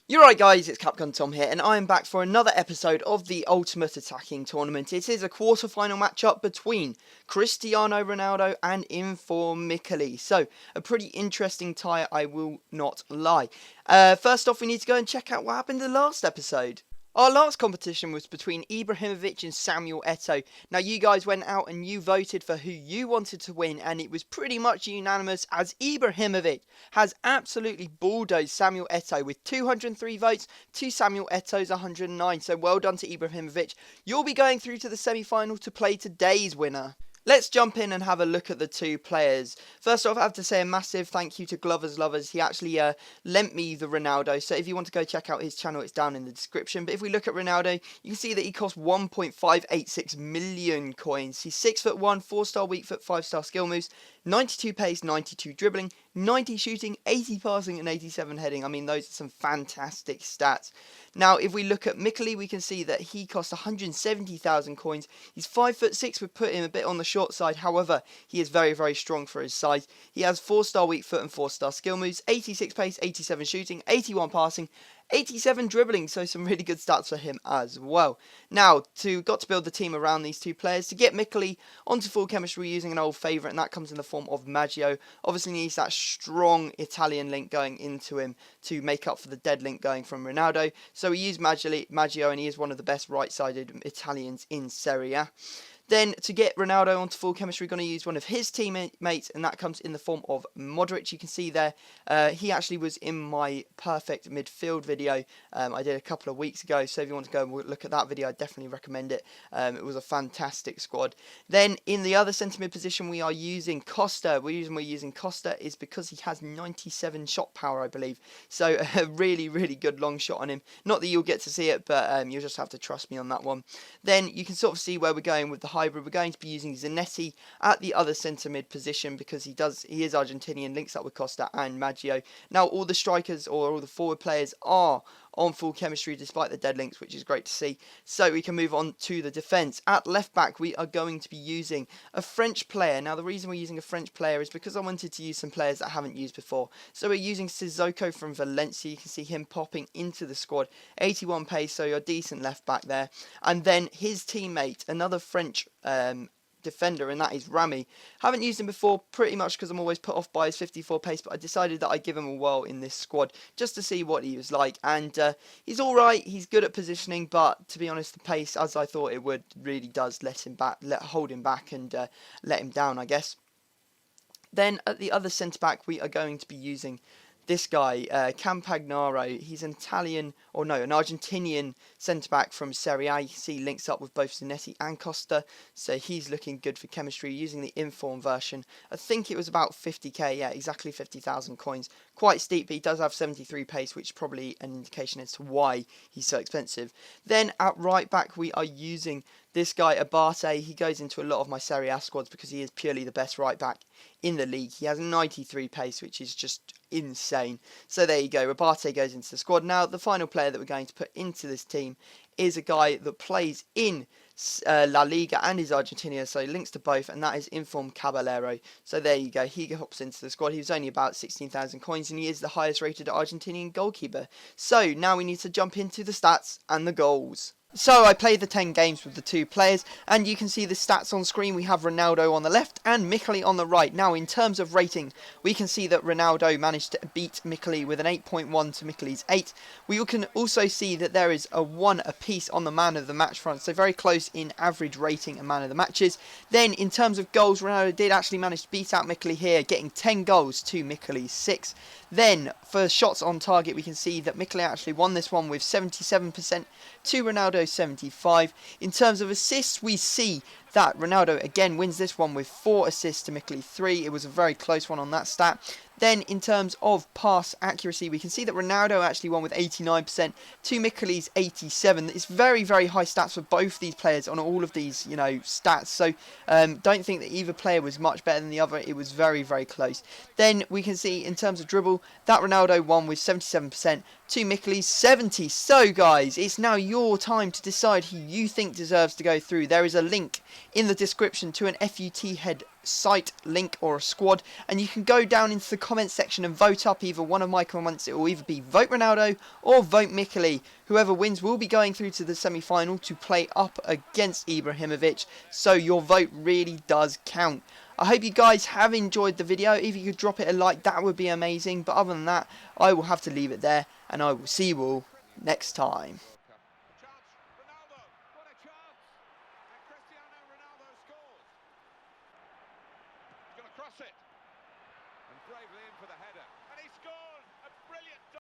You're right guys, it's Capcom Tom here, and I am back for another episode of the Ultimate Attacking Tournament. It is a quarter-final matchup between Cristiano Ronaldo and Inform Miccoli. So, a pretty interesting tie, I will not lie. First off, we need to go and check out what happened in the last episode. Our last competition was between Ibrahimovic and Samuel Eto'o. Now, you guys went out and you voted for who you wanted to win, and it was pretty much unanimous as Ibrahimovic has absolutely bulldozed Samuel Eto'o with 203 votes to Samuel Eto'o's 109. So well done to Ibrahimovic. You'll be going through to the semi-final to play today's winner. Let's jump in and have a look at the two players. First off, I have to say a massive thank you to Glover's Lovers. He actually lent me the Ronaldo, so if you want to go check out his channel, it's down in the description. But if we look at Ronaldo, you can see that he cost 1.586 million coins. He's 6'1", 4-star weak foot, 5-star skill moves, 92 pace, 92 dribbling, 90 shooting, 80 passing and 87 heading. I mean, those are some fantastic stats. Now, if we look at Miccoli, we can see that he costs 170,000 coins. He's 5'6", would put him a bit on the short side. However, he is very, very strong for his size. He has 4-star weak foot and 4-star skill moves, 86 pace, 87 shooting, 81 passing, 87 dribbling, so some really good stats for him as well. Now, got to build the team around these two players. To get Miccoli onto full chemistry, we're using an old favourite, and that comes in the form of Maggio. Obviously needs that strong Italian link going into him to make up for the dead link going from Ronaldo. So we use Maggio, and he is one of the best right-sided Italians in Serie A. Then, to get Ronaldo onto full chemistry, we're going to use one of his teammates, and that comes in the form of Modric. You can see there, he actually was in my perfect midfield video I did a couple of weeks ago, so if you want to go and look at that video, I definitely recommend it. It was a fantastic squad. Then, in the other centre mid position, we are using Costa. The reason we're using Costa is because he has 97 shot power, I believe, so a really, really good long shot on him. Not that you'll get to see it, but you'll just have to trust me on that one. Then, you can sort of see where we're going with the hybrid. We're going to be using Zanetti at the other centre mid position because he is Argentinian, links up with Costa and Maggio. Now all the strikers or all the forward players are on full chemistry despite the dead links, which is great to see. So we can move on to the defence. At left back, we are going to be using a French player. Now the reason we're using a French player is because I wanted to use some players that I haven't used before. So we're using Sissoko from Valencia. You can see him popping into the squad. 81 pace, so you're decent left back there. And then his teammate, another French defender, and that is Rami. Haven't used him before, pretty much because I'm always put off by his 54 pace, but I decided that I'd give him a whirl in this squad just to see what he was like. And he's alright, he's good at positioning, but to be honest, the pace, as I thought it would, really does hold him back and let him down, I guess. Then at the other centre back, we are going to be using this guy, Campagnaro. He's an Argentinian centre-back from Serie A. You can see links up with both Zanetti and Costa, so he's looking good for chemistry using the Inform version. I think it was about 50k, yeah, exactly 50,000 coins. Quite steep, but he does have 73 pace, which is probably an indication as to why he's so expensive. Then at right back, we are using this guy, Abate. He goes into a lot of my Serie A squads because he is purely the best right back in the league. He has 93 pace, which is just insane. So there you go, Abate goes into the squad. Now, the final player that we're going to put into this team is a guy that plays in La Liga and is Argentina, so links to both, and that is Inform Caballero. So there you go, he hops into the squad. He was only about 16,000 coins, and he is the highest rated Argentinian goalkeeper. So now we need to jump into the stats and the goals. So I played the 10 games with the two players, and you can see the stats on screen. We have Ronaldo on the left and Miccoli on the right. Now, in terms of rating, we can see that Ronaldo managed to beat Miccoli with an 8.1 to Miccoli's 8. We can also see that there is a 1 apiece on the man of the match front, so very close in average rating and man of the matches. Then, in terms of goals, Ronaldo did actually manage to beat out Miccoli here, getting 10 goals to Miccoli's 6. Then, for shots on target, we can see that Miccoli actually won this one with 77% to Ronaldo 75. In terms of assists, we see that Ronaldo again wins this one with 4 assists to Miccoli 3. It was a very close one on that stat. Then in terms of pass accuracy, we can see that Ronaldo actually won with 89% to Miccoli's 87. It's very, very high stats for both these players on all of these, stats. So don't think that either player was much better than the other. It was very, very close. Then we can see in terms of dribble that Ronaldo won with 77% to Miccoli's 70. So guys, it's now your time to decide who you think deserves to go through. There is a link in the description to an FUT head site link or a squad, and you can go down into the comment section and vote up either one of my comments. It will either be vote Ronaldo or vote Miccoli. Whoever wins will be going through to the semi-final to play up against Ibrahimovic, so your vote really does count. I hope you guys have enjoyed the video. If you could drop it a like, that would be amazing. But other than that, I will have to leave it there, and I will see you all next time. Cross it and bravely in for the header, and he scores a brilliant